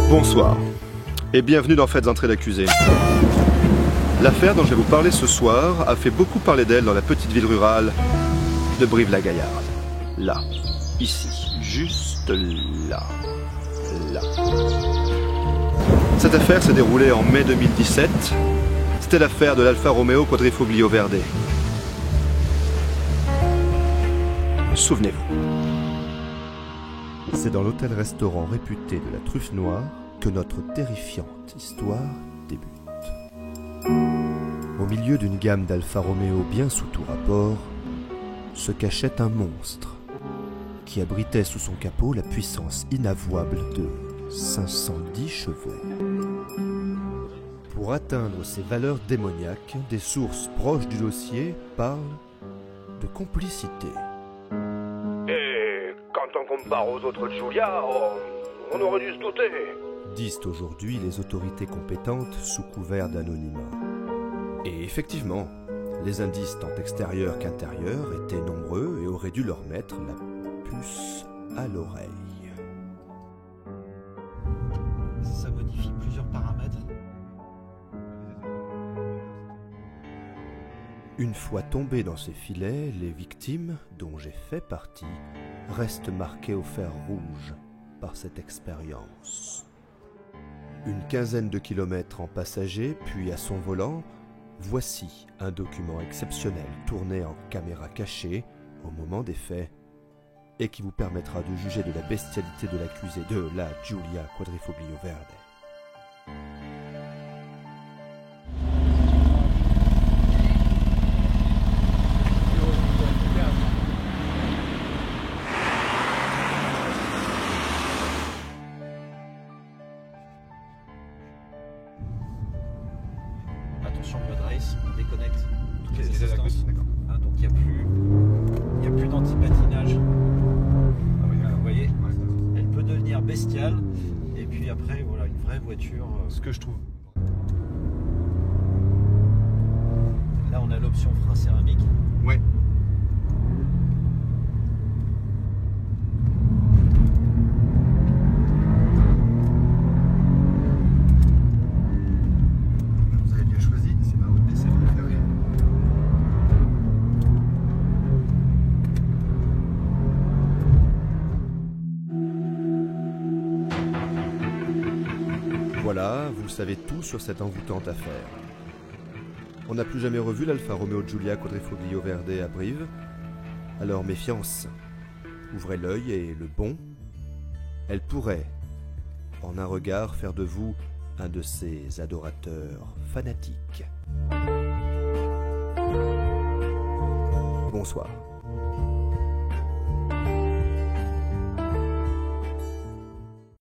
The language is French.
Bonsoir et bienvenue dans Faites entrer l'accusé. L'affaire dont je vais vous parler ce soir a fait beaucoup parler d'elle dans la petite ville rurale de Brive-la-Gaillarde. Là, ici, juste là. Cette affaire s'est déroulée en mai 2017. C'était l'affaire de l'Alfa Romeo Quadrifoglio Verde. Souvenez-vous. C'est dans l'hôtel-restaurant réputé de la Truffe Noire que notre terrifiante histoire débute. Au milieu d'une gamme d'Alfa Romeo bien sous tout rapport, se cachait un monstre qui abritait sous son capot la puissance inavouable de 510 chevaux. Pour atteindre ces valeurs démoniaques, des sources proches du dossier parlent de complicité. Et quand on compare aux autres Giulia, on aurait dû se douter. Disent aujourd'hui les autorités compétentes sous couvert d'anonymat. Et effectivement, les indices tant extérieurs qu'intérieurs étaient nombreux et auraient dû leur mettre la puce à l'oreille. Ça modifie plusieurs paramètres. Une fois tombées dans ces filets, les victimes, dont j'ai fait partie, restent marquées au fer rouge par cette expérience. Une quinzaine de kilomètres en passager, puis à son volant, voici un document exceptionnel tourné en caméra cachée au moment des faits et qui vous permettra de juger de la bestialité de l'accusé de la Giulia Quadrifoglio Verde. Attention, mode race, on déconnecte toutes les assistances. Ah, donc il n'y a plus d'anti-patinage. Vous voyez, elle peut devenir bestiale et puis après voilà une vraie voiture. Ce que je trouve. Là on a l'option frein céramique. Ouais. Vous avez bien choisi, c'est ma route d'essai préférée. Voilà, vous savez tout sur cette envoûtante affaire. On n'a plus jamais revu l'Alfa Romeo Giulia Quadrifoglio Verde à Brive. Alors méfiance. Ouvrez l'œil et le bon. Elle pourrait, en un regard, faire de vous un de ses adorateurs fanatiques. Bonsoir.